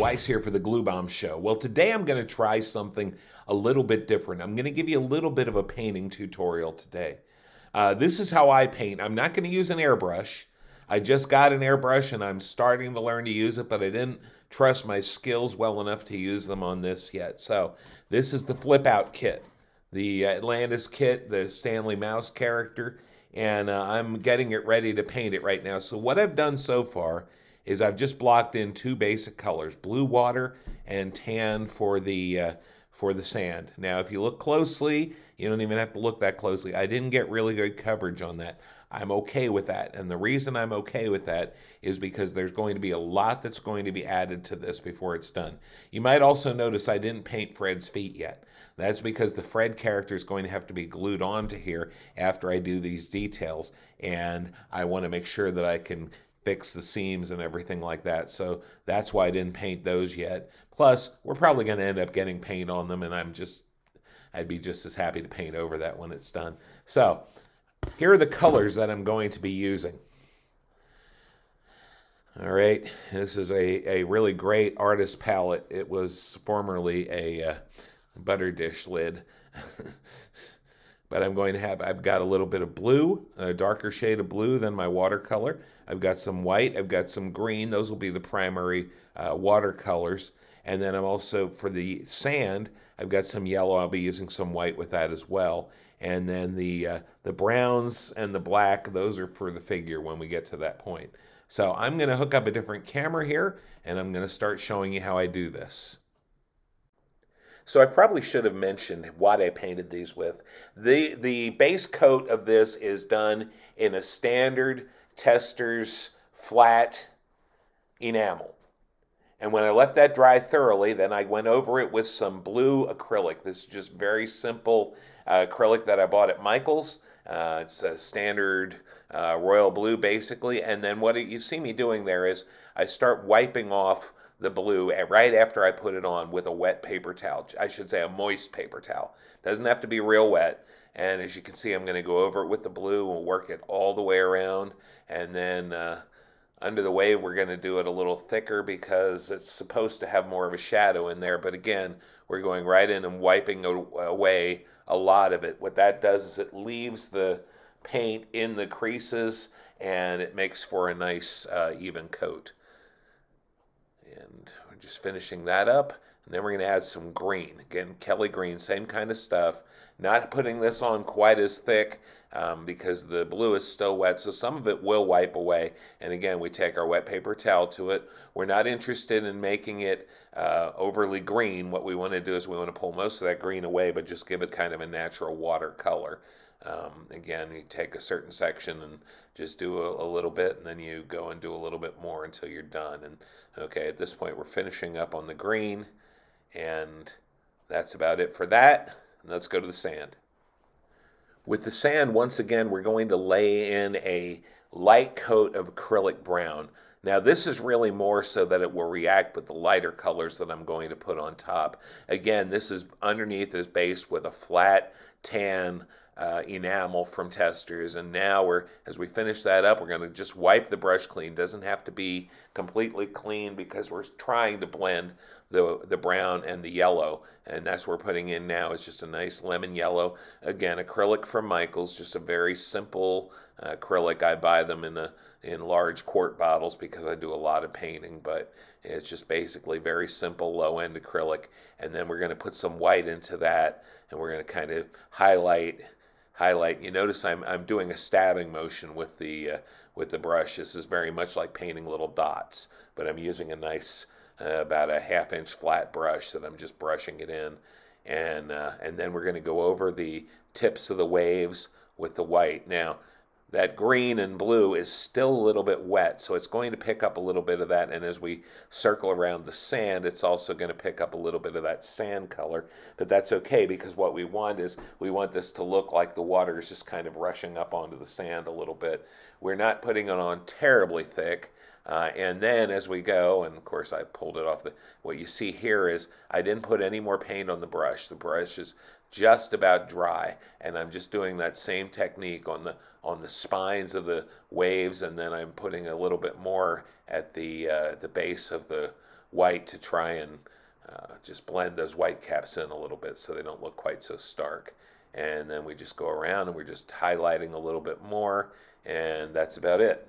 Weiss here for the Glue Bomb Show. Well, today I'm going to try something a little bit different. I'm going to give you a little bit of a painting tutorial today. This is how I paint. I'm not going to use an airbrush. I just got an airbrush and I'm starting to learn to use it, but I didn't trust my skills well enough to use them on this yet. So this is the flip out kit, the Atlantis kit, the Stanley Mouse character, and I'm getting it ready to paint it right now. So what I've done so far is I've just blocked in two basic colors, blue water and tan for the sand. Now, if you look closely, you don't even have to look that closely. I didn't get really good coverage on that. I'm okay with that. And the reason I'm okay with that is because there's going to be a lot that's going to be added to this before it's done. You might also notice I didn't paint Fred's feet yet. That's because the Fred character is going to have to be glued onto here after I do these details. And I want to make sure that I can fix the seams and everything like that. So that's why I didn't paint those yet. Plus, we're probably going to end up getting paint on them, and I'd be just as happy to paint over that when it's done. So here are the colors that I'm going to be using. All right, this is a really great artist palette. It was formerly a butter dish lid. But I've got a little bit of blue, a darker shade of blue than my watercolor. I've got some white, I've got some green. Those will be the primary watercolors. And then I'm also, for the sand, I've got some yellow. I'll be using some white with that as well. And then the browns and the black, those are for the figure when we get to that point. So I'm going to hook up a different camera here, and I'm going to start showing you how I do this. So I probably should have mentioned what I painted these with. The base coat of this is done in a standard Testors flat enamel. And when I left that dry thoroughly, then I went over it with some blue acrylic. This is just very simple acrylic that I bought at Michael's. It's a standard royal blue basically. And then what you see me doing there is I start wiping off the blue right after I put it on with a wet paper towel. I should say a moist paper towel. Doesn't have to be real wet. And as you can see, I'm going to go over it with the blue and work it all the way around. And then under the wave, we're going to do it a little thicker because it's supposed to have more of a shadow in there. But again, we're going right in and wiping away a lot of it. What that does is it leaves the paint in the creases and it makes for a nice even coat. And we're just finishing that up. And then we're going to add some green. Again, Kelly green, same kind of stuff. Not putting this on quite as thick because the blue is still wet, so some of it will wipe away. And again, we take our wet paper towel to it. We're not interested in making it overly green. What we want to do is we want to pull most of that green away, but just give it kind of a natural water color. Again, you take a certain section and just do a little bit, and then you go and do a little bit more until you're done. And okay, at this point, we're finishing up on the green, and that's about it for that. And let's go to the sand. With the sand, once again, we're going to lay in a light coat of acrylic brown. Now, this is really more so that it will react with the lighter colors that I'm going to put on top. Again, this is underneath is based with a flat tan enamel from Testors, and now as we finish that up, we're going to just wipe the brush clean. Doesn't have to be completely clean because we're trying to blend the brown and the yellow, and that's what we're putting in now. It's just a nice lemon yellow. Again, acrylic from Michael's, just a very simple acrylic. I buy them in large quart bottles because I do a lot of painting, but it's just basically very simple low-end acrylic. And then we're going to put some white into that, and we're going to kind of highlight. You notice I'm doing a stabbing motion with the brush. This is very much like painting little dots, but I'm using a nice about a half-inch flat brush that I'm just brushing it in, and then we're going to go over the tips of the waves with the white. Now, that green and blue is still a little bit wet, so it's going to pick up a little bit of that, and as we circle around the sand, it's also going to pick up a little bit of that sand color, but that's okay because what we want is we want this to look like the water is just kind of rushing up onto the sand a little bit. We're not putting it on terribly thick, and then as we go, and of course I pulled it off, what you see here is I didn't put any more paint on the brush. The brush is just about dry, and I'm just doing that same technique on the spines of the waves, and then I'm putting a little bit more at the base of the white to try and just blend those white caps in a little bit so they don't look quite so stark. And then we just go around and we're just highlighting a little bit more, and that's about it.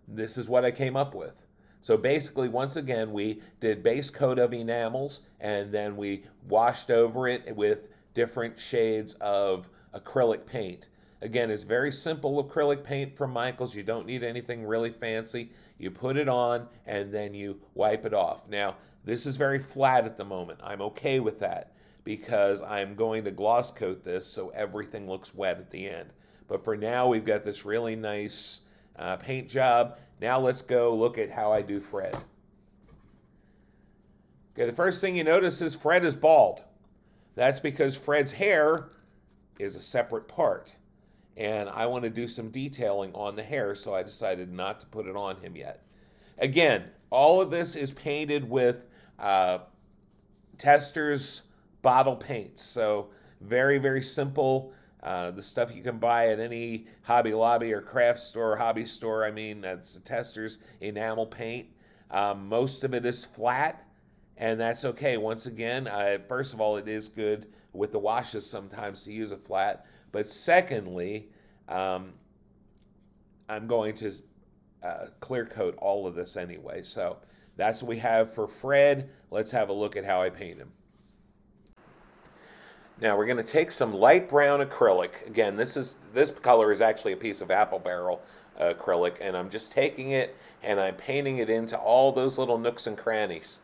This is what I came up with. So basically, once again, we did base coat of enamels, and then we washed over it with different shades of acrylic paint. Again, it's very simple acrylic paint from Michaels. You don't need anything really fancy. You put it on, and then you wipe it off. Now, this is very flat at the moment. I'm okay with that because I'm going to gloss coat this so everything looks wet at the end. But for now, we've got this really nice paint job. Now let's go look at how I do Fred. Okay, the first thing you notice is Fred is bald. That's because Fred's hair is a separate part. And I want to do some detailing on the hair, so I decided not to put it on him yet. Again, all of this is painted with Testors bottle paints. So very, very simple. The stuff you can buy at any Hobby Lobby or craft store, hobby store. I mean, that's Testors enamel paint. Most of it is flat, and that's okay. Once again, first of all, it is good with the washes sometimes to use a flat. But secondly, I'm going to clear coat all of this anyway. So that's what we have for Fred. Let's have a look at how I paint him. Now we're going to take some light brown acrylic. Again, this color is actually a piece of apple barrel acrylic, and I'm just taking it and I'm painting it into all those little nooks and crannies.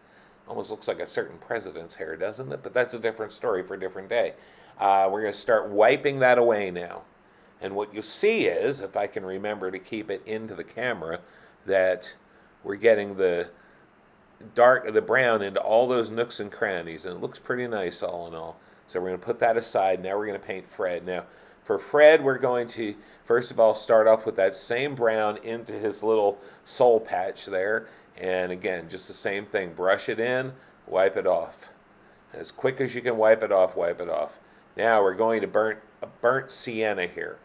Almost looks like a certain president's hair, doesn't it? But that's a different story for a different day. We're going to start wiping that away now. And what you'll see is, if I can remember to keep it into the camera, that we're getting the brown into all those nooks and crannies, and it looks pretty nice all in all. So we're going to put that aside. Now we're going to paint Fred. Now, for Fred, we're going to, first of all, start off with that same brown into his little soul patch there. And again, just the same thing. Brush it in, wipe it off. As quick as you can wipe it off, wipe it off. Now we're going to burnt sienna here.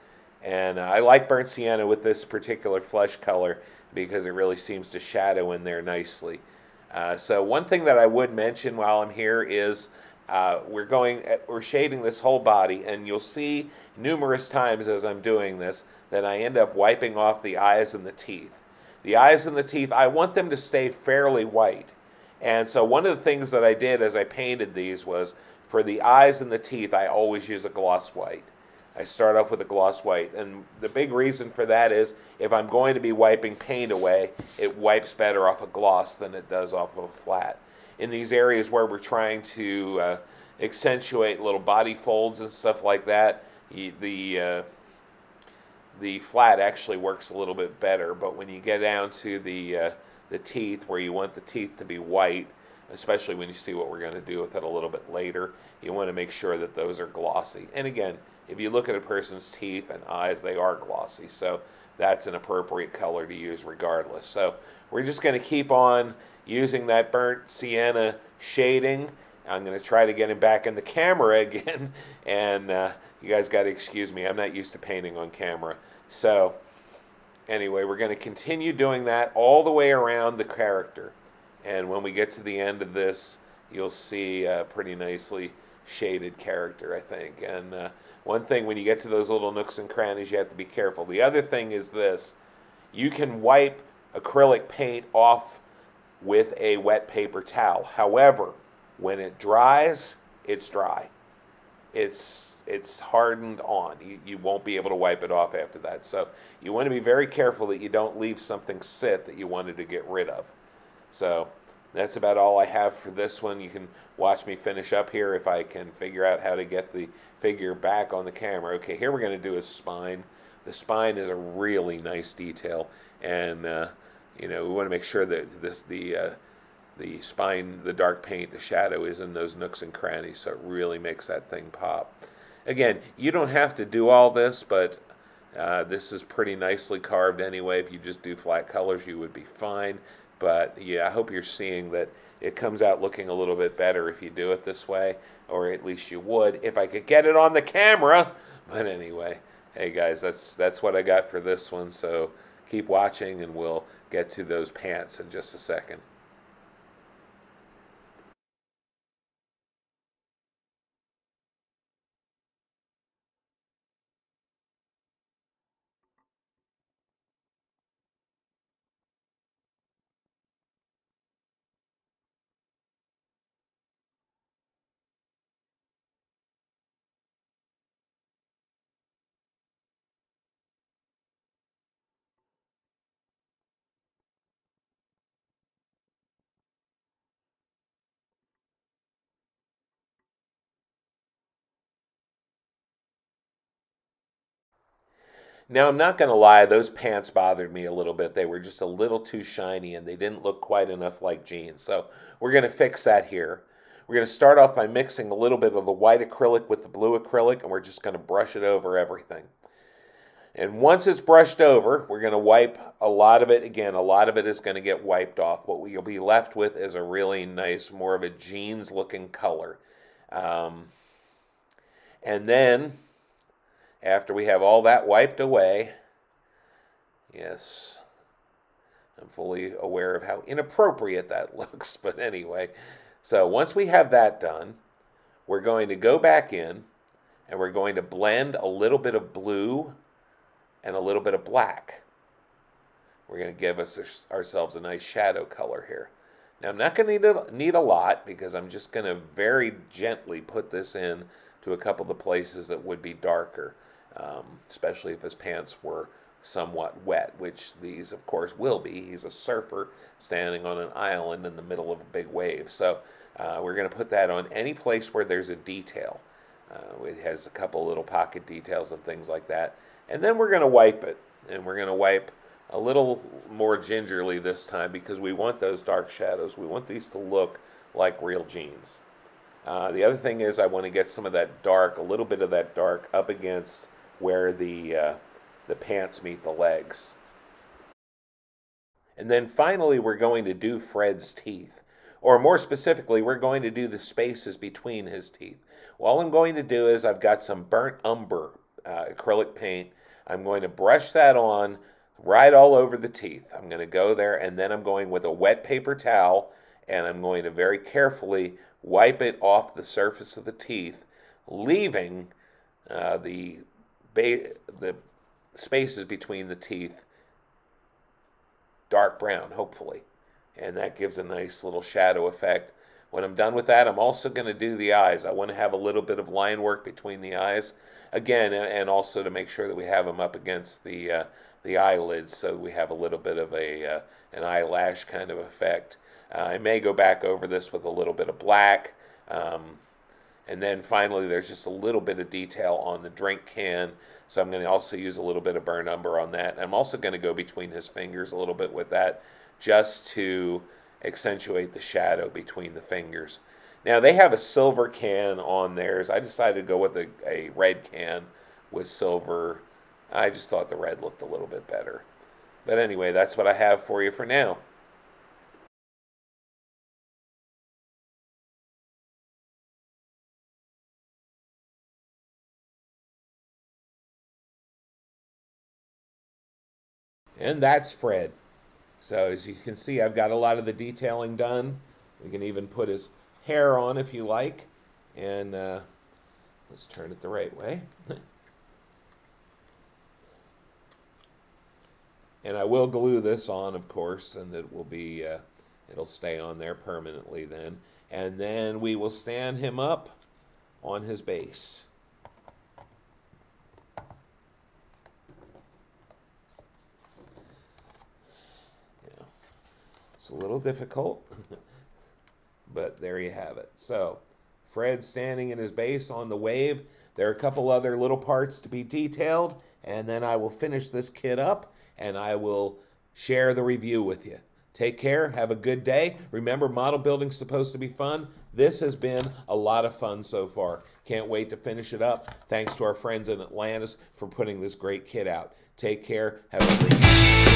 And I like burnt sienna with this particular flesh color because it really seems to shadow in there nicely. So one thing that I would mention while I'm here is we're shading this whole body, and you'll see numerous times as I'm doing this that I end up wiping off the eyes and the teeth. The eyes and the teeth, I want them to stay fairly white. And so one of the things that I did as I painted these was, for the eyes and the teeth, I always use a gloss white. I start off with a gloss white, and the big reason for that is if I'm going to be wiping paint away, it wipes better off a gloss than it does off of a flat. In these areas where we're trying to accentuate little body folds and stuff like that, the flat actually works a little bit better. But when you get down to the teeth, where you want the teeth to be white, especially when you see what we're going to do with it a little bit later, you want to make sure that those are glossy. And again, if you look at a person's teeth and eyes, they are glossy. So that's an appropriate color to use regardless. So we're just going to keep on using that burnt sienna shading. I'm going to try to get him back in the camera again. And you guys got to excuse me. I'm not used to painting on camera. So anyway, we're going to continue doing that all the way around the character. And when we get to the end of this, you'll see a pretty nicely shaded character, I think. And one thing, when you get to those little nooks and crannies, you have to be careful. The other thing is this. You can wipe acrylic paint off with a wet paper towel. However, when it dries, it's dry. It's hardened on. You won't be able to wipe it off after that. So you want to be very careful that you don't leave something sit that you wanted to get rid of. So that's about all I have for this one. You can watch me finish up here if I can figure out how to get the figure back on the camera. Okay, here we're going to do his spine. The spine is a really nice detail, and you know, we want to make sure that the spine, the dark paint, the shadow is in those nooks and crannies, so it really makes that thing pop. Again, you don't have to do all this, but this is pretty nicely carved anyway. If you just do flat colors, you would be fine. But yeah, I hope you're seeing that it comes out looking a little bit better if you do it this way, or at least you would if I could get it on the camera. But anyway, hey guys, that's what I got for this one. So keep watching and we'll get to those pants in just a second. Now, I'm not going to lie, those pants bothered me a little bit. They were just a little too shiny and they didn't look quite enough like jeans. So we're going to fix that here. We're going to start off by mixing a little bit of the white acrylic with the blue acrylic, and we're just going to brush it over everything. And once it's brushed over, we're going to wipe a lot of it. Again, a lot of it is going to get wiped off. What we'll be left with is a really nice, more of a jeans-looking color. And then, after we have all that wiped away, yes, I'm fully aware of how inappropriate that looks, but anyway. So once we have that done, we're going to go back in and we're going to blend a little bit of blue and a little bit of black. We're going to give ourselves a nice shadow color here. Now I'm not going to need a lot because I'm just going to very gently put this in to a couple of the places that would be darker. Especially if his pants were somewhat wet, which these, of course, will be. He's a surfer standing on an island in the middle of a big wave. So we're going to put that on any place where there's a detail. It has a couple little pocket details and things like that. And then we're going to wipe it. And we're going to wipe a little more gingerly this time because we want those dark shadows. We want these to look like real jeans. The other thing is I want to get some of that dark, a little bit of that dark up against where the pants meet the legs. And then finally we're going to do Fred's teeth. Or more specifically, we're going to do the spaces between his teeth. Well, all I'm going to do is I've got some burnt umber acrylic paint. I'm going to brush that on right all over the teeth. I'm going to go there and then I'm going with a wet paper towel and I'm going to very carefully wipe it off the surface of the teeth, leaving the spaces between the teeth dark brown, hopefully. And that gives a nice little shadow effect. When I'm done with that, I'm also going to do the eyes. I want to have a little bit of line work between the eyes. Again, and also to make sure that we have them up against the eyelids so we have a little bit of an eyelash kind of effect. I may go back over this with a little bit of black. And then finally, there's just a little bit of detail on the drink can. So I'm going to also use a little bit of burnt umber on that. And I'm also going to go between his fingers a little bit with that just to accentuate the shadow between the fingers. Now, they have a silver can on theirs. I decided to go with a red can with silver. I just thought the red looked a little bit better. But anyway, that's what I have for you for now. And that's Fred. So as you can see, I've got a lot of the detailing done. We can even put his hair on if you like. And let's turn it the right way. And I will glue this on, of course, and it will be, it'll stay on there permanently then. And then we will stand him up on his base. It's a little difficult, but there you have it. So, Fred standing in his base on the wave. There are a couple other little parts to be detailed, and then I will finish this kit up, and I will share the review with you. Take care. Have a good day. Remember, model building's supposed to be fun. This has been a lot of fun so far. Can't wait to finish it up. Thanks to our friends in Atlantis for putting this great kit out. Take care. Have a great day.